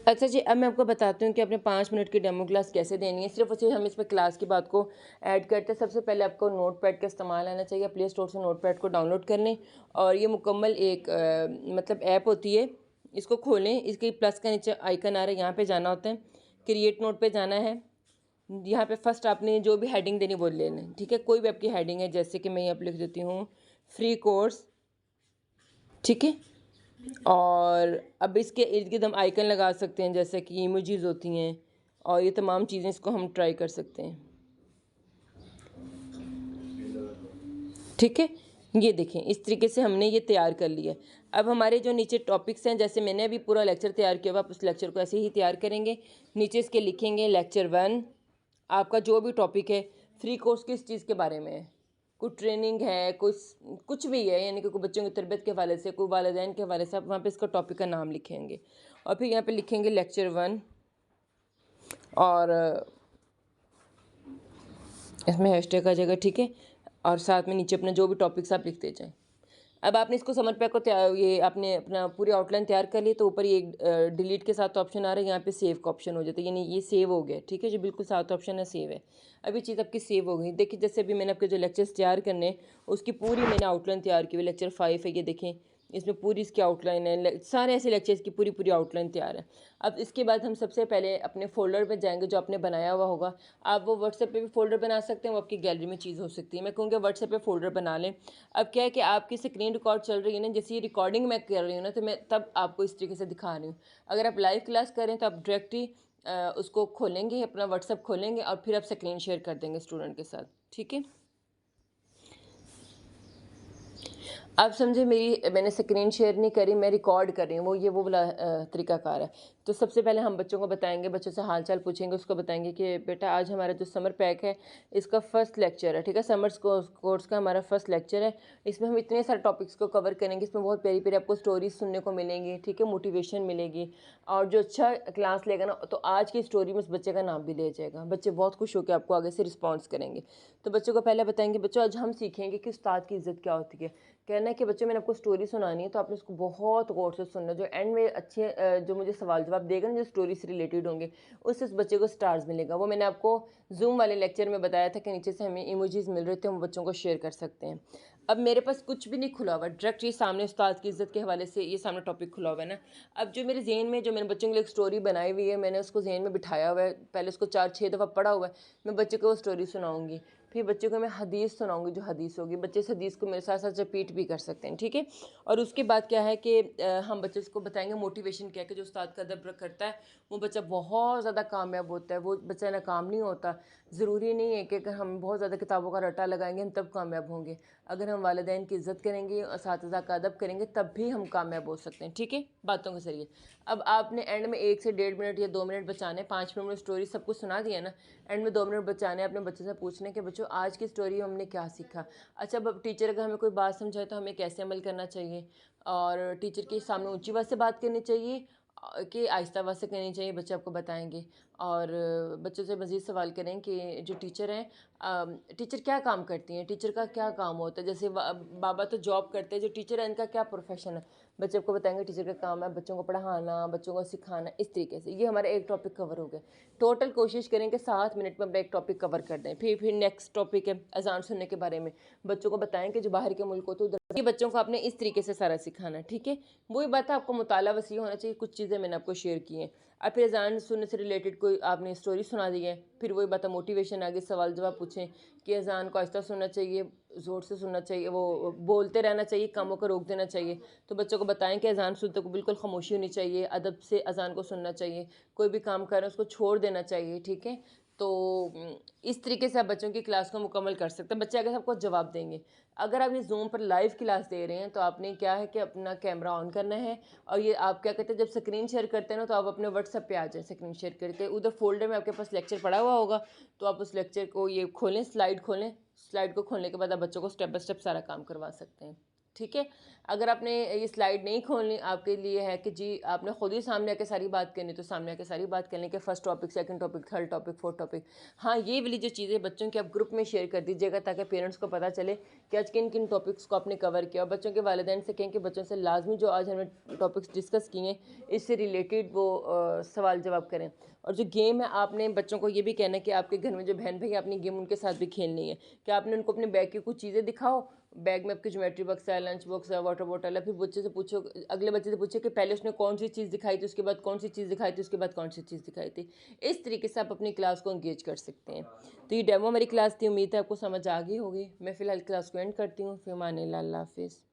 अच्छा जी, अब मैं आपको बताती हूँ कि आपने 5 मिनट की डेमो क्लास कैसे देनी है। सिर्फ़ और सिर्फ़ हम इसमें क्लास की बात को ऐड करते हैं। सबसे पहले आपको नोटपैड का इस्तेमाल आना चाहिए। प्ले स्टोर से नोटपैड को डाउनलोड कर लें और ये मुकम्मल एक मतलब ऐप होती है। इसको खोलें, इसके प्लस का नीचे आइकन आ रहा है, यहाँ पे जाना होता है। क्रिएट नोट पे जाना है। यहाँ पे फर्स्ट आपने जो भी हेडिंग देनी वो ले लें, ठीक है? कोई भी आपकी हेडिंग है, जैसे कि मैं यहाँ पे लिख देती हूँ फ्री कोर्स, ठीक है? और अब इसके इर्द-गिर्द हम आइकन लगा सकते हैं, जैसे कि इमोजीज़ होती हैं और ये तमाम चीज़ें, इसको हम ट्राई कर सकते हैं, ठीक है? ये देखें, इस तरीके से हमने ये तैयार कर लिया। अब हमारे जो नीचे टॉपिक्स हैं, जैसे मैंने अभी पूरा लेक्चर तैयार किया हुआ, आप उस लेक्चर को ऐसे ही तैयार करेंगे। नीचे इसके लिखेंगे लेक्चर 1, आपका जो भी टॉपिक है। फ्री कोर्स किस चीज़ के बारे में है? कोई ट्रेनिंग है, कुछ भी है, यानी कि कोई बच्चों की तरबियत के हवाले से, कोई वालिदैन के हवाले से, आप वहाँ पे इसका टॉपिक का नाम लिखेंगे और फिर यहाँ पे लिखेंगे लेक्चर 1 और इसमें हैशटैग आ जाएगा, ठीक है? और साथ में नीचे अपना जो भी टॉपिक्स आप लिखते जाएँ। अब आपने इसको समर पैक को तैयार, ये आपने अपना पूरी आउटलाइन तैयार कर ली, तो ऊपर ये डिलीट के साथ ऑप्शन आ रहा है, यहाँ पे सेव का ऑप्शन हो जाता है, यानी ये सेव हो गया, ठीक है जी? बिल्कुल साथ ऑप्शन है, सेव है। अब ये चीज़ आपकी सेव हो गई। देखिए, जैसे अभी मैंने आपके जो लेक्चर्स तैयार करने, उसकी पूरी मैंने आउटलाइन तैयार की हुई। लेक्चर 5 है, ये देखें, इसमें पूरी इसकी आउटलाइन है। सारे ऐसे लेक्चर्स की पूरी पूरी आउटलाइन तैयार है। अब इसके बाद हम सबसे पहले अपने फ़ोल्डर पे जाएँगे जो आपने बनाया हुआ होगा। आप वो व्हाट्सएप पे भी फ़ोल्डर बना सकते हैं, वो आपकी गैलरी में चीज़ हो सकती है। मैं कहूँगी व्हाट्सएप पे फ़ोल्डर बना लें। अब क्या है कि आपकी स्क्रीन रिकॉर्ड चल रही है ना, जैसे ये रिकॉर्डिंग मैं कर रही हूँ ना, तो मैं तब आपको इस तरीके से दिखा रही हूँ। अगर आप लाइव क्लास कर रहे हैं तो आप डायरेक्ट ही उसको खोलेंगे, अपना व्हाट्सएप खोलेंगे और फिर आप स्क्रीन शेयर कर देंगे स्टूडेंट के साथ, ठीक है? आप समझे, मेरी मैंने स्क्रीन शेयर नहीं करी, मैं रिकॉर्ड कर रही हूँ, वो वाला तरीक़ाकार है। तो सबसे पहले हम बच्चों को बताएँगे, बच्चों से हाल-चाल पूछेंगे, उसको बताएँगे कि बेटा आज हमारा जो समर पैक है, इसका फर्स्ट लेक्चर है, ठीक है? समर्स कोर्स का हमारा फर्स्ट लेक्चर है। इसमें हम इतने सारे टॉपिक्स को कवर करेंगे, इसमें बहुत प्यारी-प्यारी आपको स्टोरीज़ सुनने को मिलेंगी, ठीक है? मोटिवेशन मिलेगी और जो अच्छा क्लास लेगा ना, तो आज की स्टोरी में उस बच्चे का नाम भी लिया जाएगा। बच्चे बहुत खुश होकर आपको आगे से रिस्पॉन्स करेंगे। तो बच्चों को पहले बताएँगे, बच्चों आज हम सीखेंगे कि उस्ताद की इज़्ज़त क्या होती है। कहना है कि बच्चों मैंने आपको स्टोरी सुनानी है, तो आपने उसको बहुत गौर से सुनना है। जो एंड में अच्छे जो मुझे सवाल जवाब देगा ना, जो स्टोरी से रिलेटेड होंगे, उससे उस बच्चे को स्टार्स मिलेगा। वो मैंने आपको ज़ूम वाले लेक्चर में बताया था कि नीचे से हमें इमोजीज़ मिल रहे थे, हम बच्चों को शेयर कर सकते हैं। अब मेरे पास कुछ भी नहीं खुला हुआ, डायरेक्ट ये सामने उस्ताद की इज़्ज़त के हवाले से ये सामने टॉपिक खुला हुआ है ना। अब जो मेरे ज़हन में, जो मैंने बच्चों के लिए एक स्टोरी बनाई हुई है, मैंने उसको ज़हन में बिठाया हुआ है, पहले उसको 4-6 दफ़ा पढ़ा हुआ है, मैं बच्चे को वो स्टोरी सुनाऊँगी। फिर बच्चे को मैं हदीस सुनाऊँगी, जो हदीस होगी, बच्चे इस हदीस को मेरे साथ-साथ रिपीट भी कर सकते हैं, ठीक है? और उसके बाद क्या है कि हम बच्चे को बताएँगे मोटिवेशन क्या है, कि जो उस्ताद का अदब करता है, वो बच्चा बहुत ज़्यादा कामयाब होता है, वो बच्चा नाकाम नहीं होता। ज़रूरी नहीं है कि अगर हम बहुत ज़्यादा किताबों का रट्टा लगाएँगे, हम तब कामयाब होंगे। अगर हम वालिदैन की इज़्ज़त करेंगे, असातिज़ा का अदब करेंगे, तब भी हम कामयाब हो सकते हैं, ठीक है? बातों के ज़रिए। अब आपने एंड में 1 से 1.5 मिनट या 2 मिनट बचाने, 5 मिनट में स्टोरी सब कुछ सुना दिया ना, एंड में 2 मिनट बचाने, अपने बच्चे से पूछने कि बच्चों आज की स्टोरी में हमने क्या सीखा। अच्छा, अब टीचर अगर हमें कोई बात समझाए तो हमें कैसे अमल करना चाहिए, और टीचर के सामने ऊंची आवाज़ से बात करनी चाहिए कि आहिस्ता आवाज़ से करनी चाहिए, बच्चे आपको बताएंगे। और बच्चों से मज़ीद सवाल करें कि जो टीचर हैं, टीचर क्या काम करती हैं, टीचर का क्या काम होता है। जैसे बाबा तो जॉब करते हैं, जो टीचर है इनका क्या प्रोफेशन है, बच्चे आपको बताएंगे टिचर का काम है बच्चों को पढ़ाना, बच्चों को सिखाना। इस तरीके से ये हमारा एक टॉपिक कवर हो गया। टोटल कोशिश करें कि 7 मिनट में अपना एक टॉपिक कवर कर दें। फिर नेक्स्ट टॉपिक है अजान सुनने के बारे में। बच्चों को बताएं कि जो बाहर के मुल्क हो तो उधर ये बच्चों को आपने इस तरीके से सारा सिखाना है, ठीक है? वही बात है, आपको मुताला वसी होना चाहिए। कुछ चीज़ें मैंने आपको शेयर की हैं। अब फिर अजान सुनने से रिलेटेड कोई आपने स्टोरी सुना दी है, फिर वही बात है मोटिवेशन, आगे सवाल जवाब पूछें कि अजान को आहिस्ता सुनना चाहिए, ज़ोर से सुनना चाहिए, वो बोलते रहना चाहिए, कामों को रोक देना चाहिए। तो बच्चों को बताएं कि अजान सुनते को बिल्कुल खामोशी होनी चाहिए, अदब से अजान को सुनना चाहिए, कोई भी काम कर रहे हैं उसको छोड़ देना चाहिए, ठीक है? तो इस तरीके से आप बच्चों की क्लास को मुकम्मल कर सकते हैं। बच्चे आगे सबको जवाब देंगे। अगर आप ये ज़ूम पर लाइव क्लास दे रहे हैं तो आपने क्या है कि अपना कैमरा ऑन करना है, और ये आप क्या कहते हैं, जब स्क्रीन शेयर करते हैं ना, तो आप अपने व्हाट्सएप पे आ जाए स्क्रीन शेयर करके। उधर फोल्डर में आपके पास लेक्चर पड़ा हुआ होगा, तो आप उस लेक्चर को ये खोलें, स्लाइड खोलें। स्लाइड को खोलने के बाद आप बच्चों को स्टेप बाय स्टेप सारा काम करवा सकते हैं, ठीक है। अगर आपने ये स्लाइड नहीं खोलनी, आपके लिए है कि जी आपने खुद ही सामने आके सारी बात करनी, तो सामने आके सारी बात करने के first topic, second topic, third topic, fourth topic. हाँ, ये वाली जो चीज़ें बच्चों के आप ग्रुप में शेयर कर दीजिएगा ताकि पेरेंट्स को पता चले कि आज किन किन टॉपिक्स को आपने कवर किया, और बच्चों के वालिदैन से कहें कि बच्चों से लाजमी जो आज हमने टॉपिक्स डिस्कस किए इससे रिलेटेड वो सवाल जवाब करें। और जो गेम है, आपने बच्चों को ये भी कहना है कि आपके घर में जो बहन भाई अपनी गेम उनके साथ भी खेलनी है, कि आपने उनको अपने बैग की कुछ चीज़ें दिखाओ। बैग में आपकी ज्योमेट्री बॉक्स है, लंच बॉक्स है, वाटर बॉटल है। फिर बच्चे से पूछो, अगले बच्चे से पूछो कि पहले उसने कौन सी चीज़ दिखाई थी, उसके बाद कौन सी चीज़ दिखाई थी, उसके बाद कौन सी चीज़ दिखाई थी। इस तरीके से आप अपनी क्लास को इंगेज कर सकते हैं। तो ये डेमो मेरी क्लास थी, उम्मीद है आपको समझ आ गई होगी। मैं फ़िलहाल क्लास को एंड करती हूँ। फिर माने, अल्लाह हाफिज़।